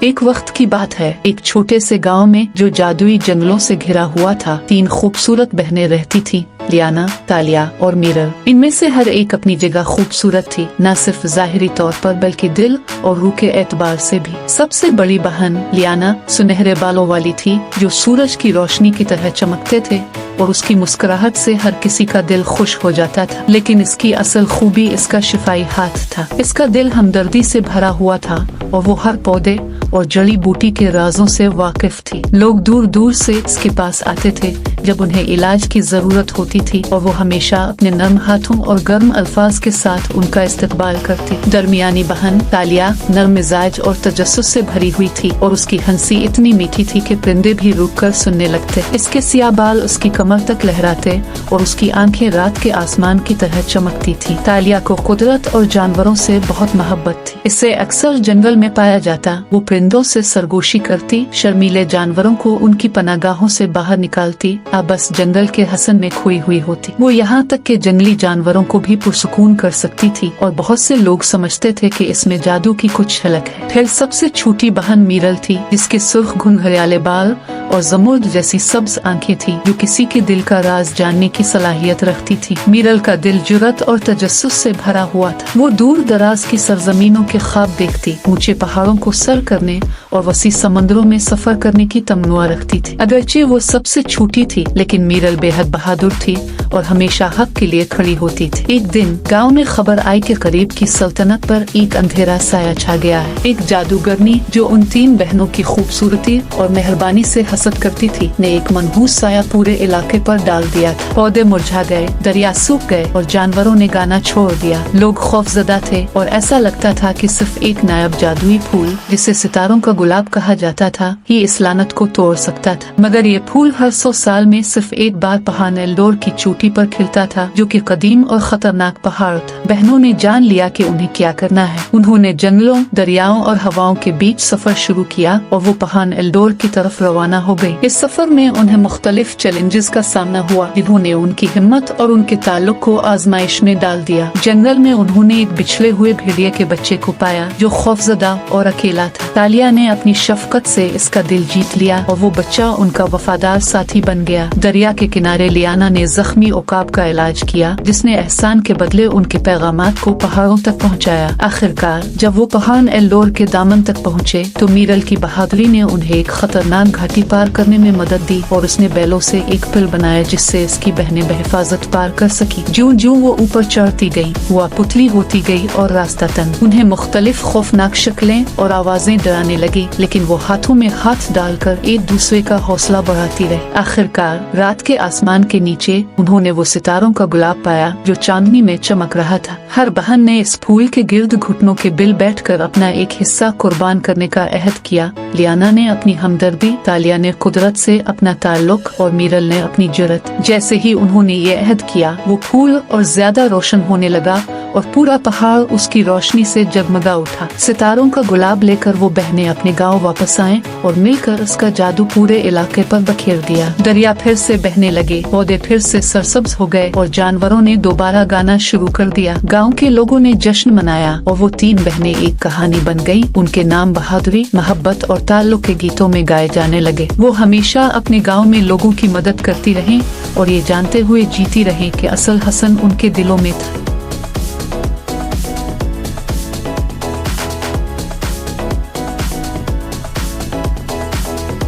एक वक्त की बात है, एक छोटे से गांव में जो जादुई जंगलों से घिरा हुआ था, 3 खूबसूरत बहनें रहती थीं, लियाना, तालिया और मिरल। इनमें से हर एक अपनी जगह खूबसूरत थी, न सिर्फ ज़ाहिरी तौर पर बल्कि दिल और रूह के एतबार से भी। सबसे बड़ी बहन लियाना सुनहरे बालों वाली थी, जो सूरज की रोशनी की तरह चमकते थे और उसकी मुस्कुराहट से हर किसी का दिल खुश हो जाता था। लेकिन इसकी असल खूबी इसका शिफाई हाथ था। इसका दिल हमदर्दी से भरा हुआ था और वो हर पौधे और जड़ी बूटी के राजों से वाकिफ थी। लोग दूर दूर से इसके पास आते थे जब उन्हें इलाज की जरूरत होती थी और वो हमेशा अपने नर्म हाथों और गर्म अल्फाज के साथ उनका इस्तकबाल करती। दरमियानी बहन तालिया नर्म मिजाज और तजस्सुस से भरी हुई थी और उसकी हंसी इतनी मीठी थी कि परिंदे भी रुक कर सुनने लगते। इसके सियाह बाल उसकी कमर तक लहराते और उसकी आंखें रात के आसमान की तरह चमकती थी। तालिया को कुदरत और जानवरों से बहुत मोहब्बत थी। इसे अक्सर जंगल में पाया जाता। वो परिंदों से सरगोशी करती, शर्मीले जानवरों को उनकी पनागाहों से बाहर निकालती, बस जंगल के हसन में खोई हुई होती। वो यहाँ तक के जंगली जानवरों को भी पुरसुकून कर सकती थी और बहुत से लोग समझते थे कि इसमें जादू की कुछ झलक है। फिर सबसे छोटी बहन मिरल थी, जिसके सुर्ख घुंघराले बाल और जमुर्द जैसी सब्ज आंखें थी, जो किसी के दिल का राज जानने की सलाहियत रखती थी। मिरल का दिल जुर्रत और तजस्सुस से भरा हुआ था। वो दूर दराज की सरजमीनों के ख्वाब देखती, ऊंचे पहाड़ों को सर करने और वसी समंदरों में सफर करने की तमन्ना रखती थी। अगरचे वो सबसे छोटी थी, लेकिन मिरल बेहद बहादुर थी और हमेशा हक के लिए खड़ी होती थी। एक दिन गांव में खबर आई कि करीब की सल्तनत पर एक अंधेरा साया छा गया है। एक जादूगरनी जो उन 3 बहनों की खूबसूरती और मेहरबानी से हसद करती थी, ने एक मनहूस साया पूरे इलाके पर डाल दिया था। पौधे मुरझा गए, दरिया सूख गए और जानवरों ने गाना छोड़ दिया। लोग खौफजदा थे और ऐसा लगता था कि सिर्फ एक नायाब जादुई फूल, जिसे सितारों का गुलाब कहा जाता था, ही इस लानत को तोड़ सकता था। मगर ये फूल हर 100 साल में सिर्फ एक बार पहाड़ एल्डोर की चोटी पर खिलता था, जो कि कदीम और खतरनाक पहाड़ था। बहनों ने जान लिया कि उन्हें क्या करना है। उन्होंने जंगलों, दरियाओं और हवाओं के बीच सफर शुरू किया और वो पहाड़ एल्डोर की तरफ रवाना हो गई। इस सफर में उन्हें मुख्तलिफ चैलेंजेस का सामना हुआ, जिन्होंने उनकी हिम्मत और उनके ताल्लुक को आजमाइश में डाल दिया। जंगल में उन्होंने एक बिछड़े हुए भेड़िए के बच्चे को पाया, जो खौफजदा और अकेला था। तालिया ने अपनी शफकत से इसका दिल जीत लिया और वो बच्चा उनका वफादार साथी बन गया। दरिया के किनारे लियाना ने जख्मी उकाब का इलाज किया, जिसने एहसान के बदले उनके पैगामात को पहाड़ों तक पहुंचाया। आखिरकार जब वो पहाड़ एल्डोर के दामन तक पहुंचे, तो मिरल की बहादुरी ने उन्हें एक खतरनाक घाटी पार करने में मदद दी और उसने बैलों से एक पुल बनाया, जिससे इसकी बहनें बहिफाजत पार कर सकी। ज्यों ज्यों वो ऊपर चढ़ती गई, वो पुतली होती गई और रास्ता तंग। उन्हें मुख्तलिफ खौफनाक शक्लें और आवाजें डराने लगी, लेकिन वो हाथों में हाथ डालकर एक दूसरे का हौसला बढ़ाती रही। आखिरकार रात के आसमान के नीचे उन्होंने वो सितारों का गुलाब पाया, जो चांदनी में चमक रहा था। हर बहन ने इस फूल के गिर्द घुटनों के बिल बैठकर अपना एक हिस्सा कुर्बान करने का अहद किया। लियाना ने अपनी हमदर्दी, तालिया ने कुदरत से अपना ताल्लुक और मिरल ने अपनी जुर्रत। जैसे ही उन्होंने ये अहद किया, वो फूल और ज्यादा रोशन होने लगा और पूरा पहाड़ उसकी रोशनी से जगमगा उठा। सितारों का गुलाब लेकर वो बहनें अपने गांव वापस आएं और मिलकर उसका जादू पूरे इलाके पर बखेर दिया। दरिया फिर से बहने लगे, पौधे फिर से सरसब्ज हो गए और जानवरों ने दोबारा गाना शुरू कर दिया। गांव के लोगों ने जश्न मनाया और वो 3 बहनें एक कहानी बन गयी। उनके नाम बहादुरी, मोहब्बत और ताल्लुक के गीतों में गाए जाने लगे। वो हमेशा अपने गाँव में लोगों की मदद करती रहीं और ये जानते हुए जीती रहीं कि असल हसन उनके दिलों में था।